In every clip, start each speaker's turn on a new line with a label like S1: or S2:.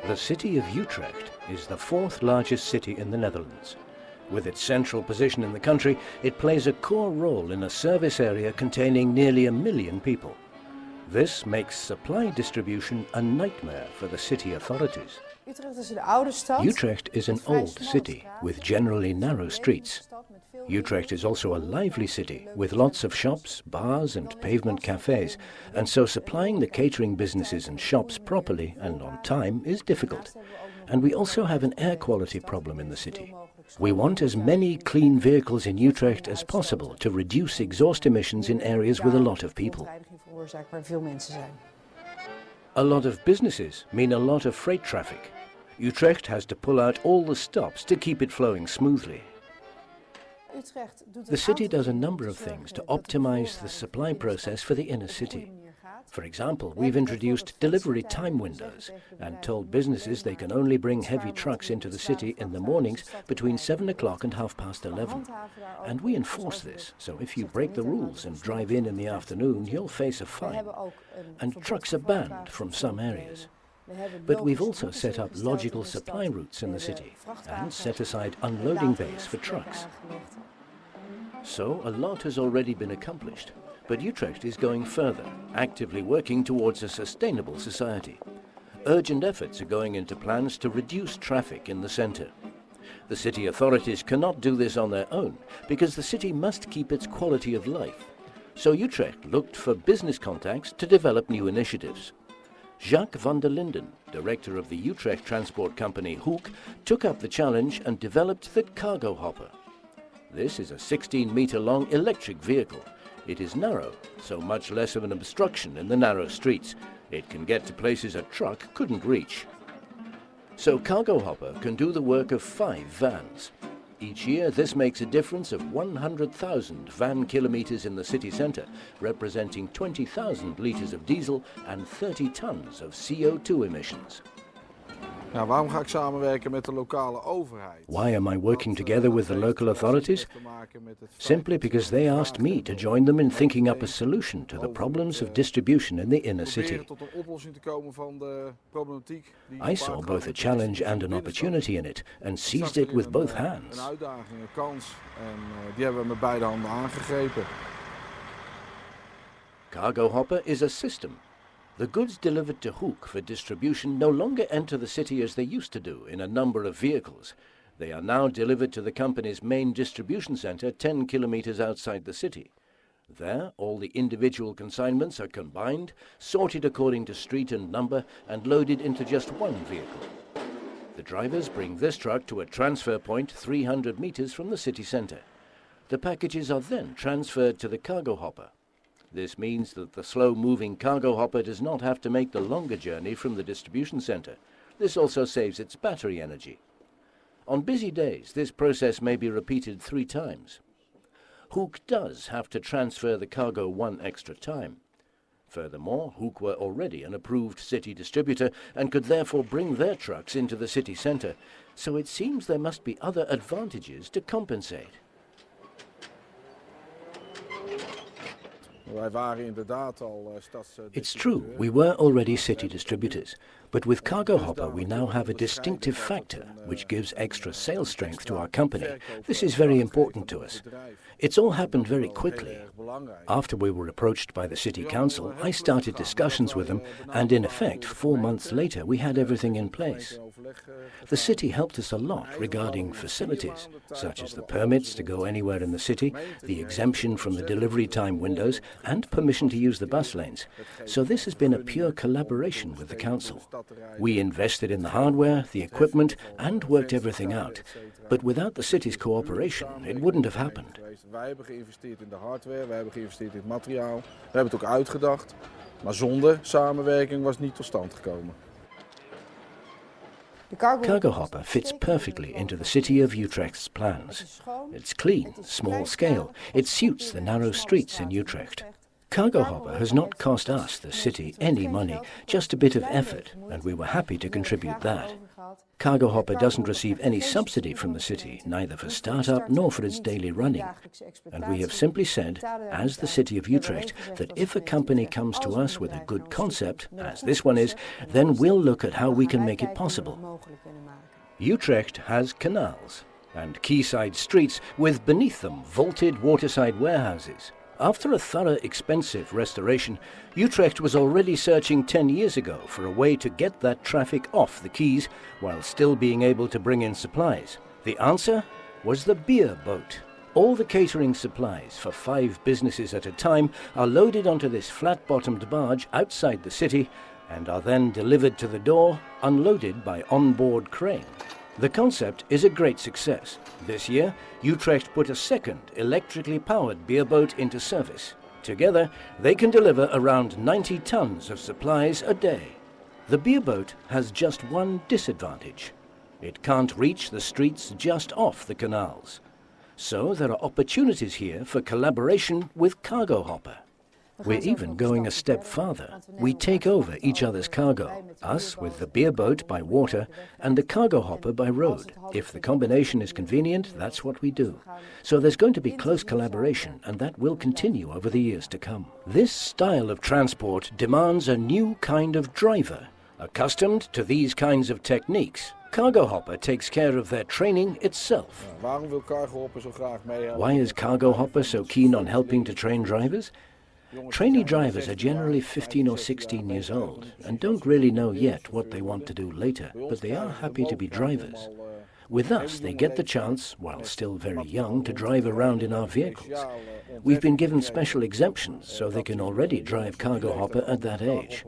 S1: The city of Utrecht is the fourth largest city in the Netherlands. With its central position in the country, it plays a core role in a service area containing nearly 1 million people. This makes supply distribution a nightmare for the city authorities. Utrecht is an old city with generally narrow streets. Utrecht is also a lively city with lots of shops, bars and pavement cafes, and so supplying the catering businesses and shops properly and on time is difficult. And we also have an air quality problem in the city. We want as many clean vehicles in Utrecht as possible to reduce exhaust emissions in areas with a lot of people. A lot of businesses mean a lot of freight traffic. Utrecht has to pull out all the stops to keep it flowing smoothly. The city does a number of things to optimize the supply process for the inner city. For example, we've introduced delivery time windows and told businesses they can only bring heavy trucks into the city in the mornings between 7 o'clock and 11:30. And we enforce this, so if you break the rules and drive in the afternoon, you'll face a fine. And trucks are banned from some areas. But we've also set up logical supply routes in the city and set aside unloading bays for trucks. So a lot has already been accomplished. But Utrecht is going further, actively working towards a sustainable society. Urgent efforts are going into plans to reduce traffic in the centre. The city authorities cannot do this on their own, because the city must keep its quality of life. So Utrecht looked for business contacts to develop new initiatives. Jacques van der Linden, director of the Utrecht transport company Hoek, took up the challenge and developed the Cargohopper. This is a 16-metre-long electric vehicle. It is narrow, so much less of an obstruction in the narrow streets. It can get to places a truck couldn't reach. So Cargohopper can do the work of 5 vans. Each year this makes a difference of 100,000 van kilometres in the city centre, representing 20,000 litres of diesel and 30 tonnes of CO2 emissions.
S2: Waarom ga ik samenwerken met de lokale overheid?
S1: Why am I working together with the local authorities? Simply because they asked me to join them in thinking up a solution to the problems of distribution in the inner city. I saw both a challenge and an opportunity in it and seized it with both hands.
S2: Een uitdaging, een kans en die hebben we met beide handen aangegrepen.
S1: Cargohopper is a system. The goods delivered to Hoek for distribution no longer enter the city as they used to do in a number of vehicles. They are now delivered to the company's main distribution centre 10 kilometres outside the city. There, all the individual consignments are combined, sorted according to street and number, and loaded into just one vehicle. The drivers bring this truck to a transfer point 300 metres from the city centre. The packages are then transferred to the Cargohopper. This means that the slow-moving Cargohopper does not have to make the longer journey from the distribution centre. This also saves its battery energy. On busy days, this process may be repeated 3 times. Hoek does have to transfer the cargo 1 extra time. Furthermore, Hoek were already an approved city distributor and could therefore bring their trucks into the city centre, so it seems there must be other advantages to compensate. It's true, we were already city distributors, but with Cargohopper we now have a distinctive factor which gives extra sales strength to our company. This is very important to us. It's all happened very quickly. After we were approached by the city council, I started discussions with them, and in effect 4 months later we had everything in place. The city helped us a lot regarding facilities, such as the permits to go anywhere in the city, the exemption from the delivery time windows, and permission to use the bus lanes. So this has been a pure collaboration with the council. We invested in the hardware, the equipment, and worked everything out. But without the city's cooperation, it wouldn't have happened.
S2: Wij hebben geïnvesteerd in de hardware, wij hebben geïnvesteerd in het materiaal. We hebben het ook uitgedacht, maar zonder samenwerking was het niet tot stand gekomen.
S1: Cargohopper fits perfectly into the city of Utrecht's plans. It's clean, small scale. It suits the narrow streets in Utrecht. Cargohopper has not cost us, the city, any money, just a bit of effort, and we were happy to contribute that. Cargohopper doesn't receive any subsidy from the city, neither for startup nor for its daily running. And we have simply said, as the city of Utrecht, that if a company comes to us with a good concept, as this one is, then we'll look at how we can make it possible. Utrecht has canals and quayside streets with beneath them vaulted waterside warehouses. After a thorough, expensive restoration, Utrecht was already searching 10 years ago for a way to get that traffic off the quays while still being able to bring in supplies. The answer was the beer boat. All the catering supplies for 5 businesses at a time are loaded onto this flat-bottomed barge outside the city and are then delivered to the door, unloaded by onboard crane. The concept is a great success. This year, Utrecht put a second electrically powered beer boat into service. Together, they can deliver around 90 tons of supplies a day. The beer boat has just one disadvantage. It can't reach the streets just off the canals. So there are opportunities here for collaboration with Cargohopper. We're even going a step farther. We take over each other's cargo, us with the beer boat by water and the Cargohopper by road. If the combination is convenient, that's what we do. So there's going to be close collaboration, and that will continue over the years to come. This style of transport demands a new kind of driver, accustomed to these kinds of techniques. Cargohopper takes care of their training itself. Why is Cargohopper so keen on helping to train drivers? Trainee drivers are generally 15 or 16 years old and don't really know yet what they want to do later, but they are happy to be drivers. With us, they get the chance, while still very young, to drive around in our vehicles. We've been given special exemptions, so they can already drive Cargohopper at that age.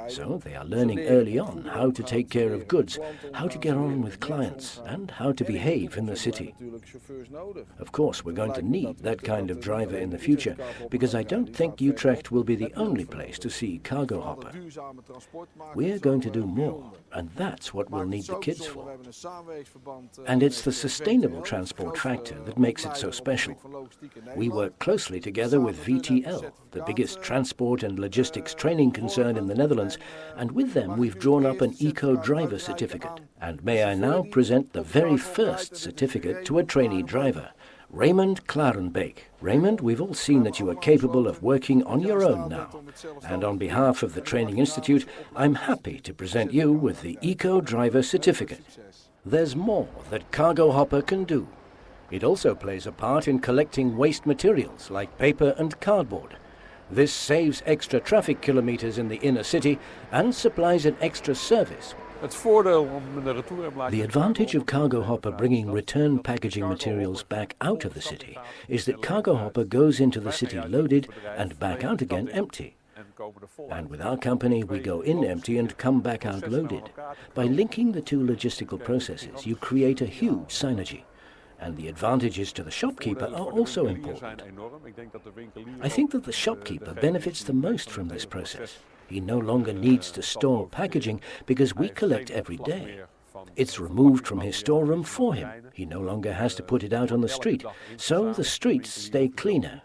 S1: So they are learning early on how to take care of goods, how to get on with clients, and how to behave in the city. Of course, we're going to need that kind of driver in the future, because I don't think Utrecht will be the only place to see Cargohopper. We're going to do more, and that's what we'll need the kids for. And it's the sustainable transport factor that makes it so special. We work closely together with VTL, the biggest transport and logistics training concern in the Netherlands, and with them we've drawn up an eco-driver certificate. And may I now present the very first certificate to a trainee driver, Raymond Klarenbeek. Raymond, we've all seen that you are capable of working on your own now. And on behalf of the Training Institute, I'm happy to present you with the eco-driver certificate. There's more that Cargohopper can do. It also plays a part in collecting waste materials like paper and cardboard. This saves extra traffic kilometers in the inner city and supplies an extra service. The advantage of Cargohopper bringing return packaging materials back out of the city is that Cargohopper goes into the city loaded and back out again empty. And with our company, we go in empty and come back out loaded. By linking the two logistical processes, you create a huge synergy. And the advantages to the shopkeeper are also important. I think that the shopkeeper benefits the most from this process. He no longer needs to store packaging because we collect every day. It's removed from his storeroom for him. He no longer has to put it out on the street, so the streets stay cleaner.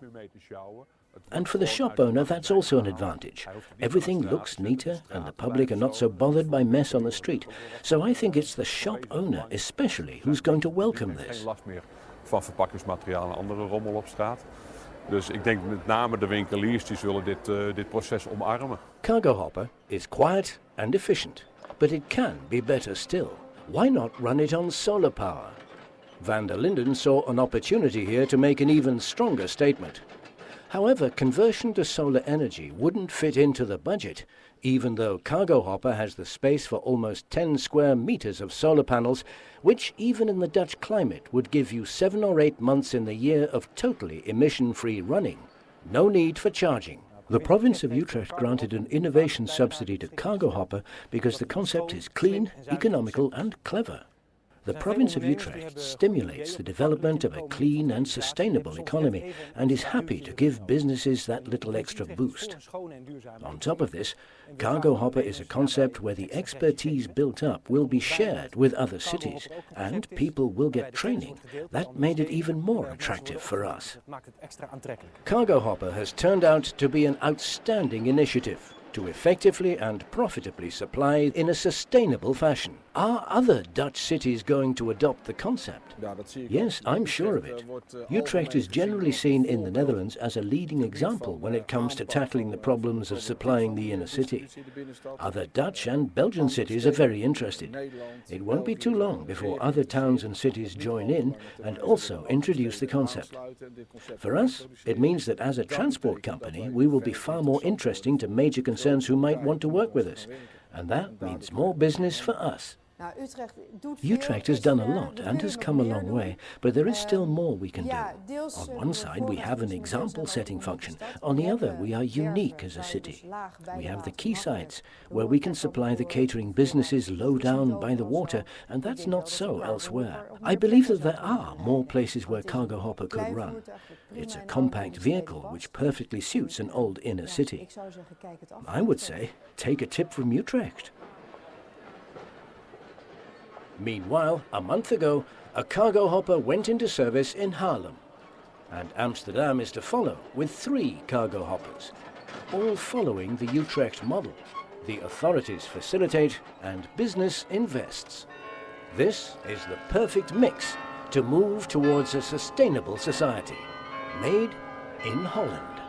S1: And for the shop owner, that's also an advantage. Everything looks neater and the public are not so bothered by mess on the street. So I think it's the shop owner especially who's going to welcome this.
S3: Van verpakkingsmateriaal en andere rommel op straat. Dus ik denk met name de winkeliers die zullen dit proces omarmen.
S1: Cargohopper is quiet and efficient, but it can be better still. Why not run it on solar power? Van der Linden saw an opportunity here to make an even stronger statement. However, conversion to solar energy wouldn't fit into the budget, even though Cargohopper has the space for almost 10 square meters of solar panels, which even in the Dutch climate would give you 7 or 8 months in the year of totally emission-free running. No need for charging. The province of Utrecht granted an innovation subsidy to Cargohopper because the concept is clean, economical and clever. The province of Utrecht stimulates the development of a clean and sustainable economy and is happy to give businesses that little extra boost. On top of this, Cargohopper is a concept where the expertise built up will be shared with other cities and people will get training. That made it even more attractive for us. Cargohopper has turned out to be an outstanding initiative. to effectively and profitably supply in a sustainable fashion. Are other Dutch cities going to adopt the concept? Yes, I'm sure of it. Utrecht is generally seen in the Netherlands as a leading example when it comes to tackling the problems of supplying the inner city. Other Dutch and Belgian cities are very interested. It won't be too long before other towns and cities join in and also introduce the concept. For us, it means that as a transport company, we will be far more interesting to major concerns who might want to work with us. And that means more business for us. Utrecht has done a lot and has come a long way, but there is still more we can do. On one side we have an example-setting function, on the other we are unique as a city. We have the quaysides, where we can supply the catering businesses low down by the water, and that's not so elsewhere. I believe that there are more places where Cargohopper could run. It's a compact vehicle which perfectly suits an old inner city. I would say, take a tip from Utrecht. Meanwhile, a month ago, a Cargohopper went into service in Haarlem. And Amsterdam is to follow with 3 Cargohoppers, all following the Utrecht model. The authorities facilitate and business invests. This is the perfect mix to move towards a sustainable society, made in Holland.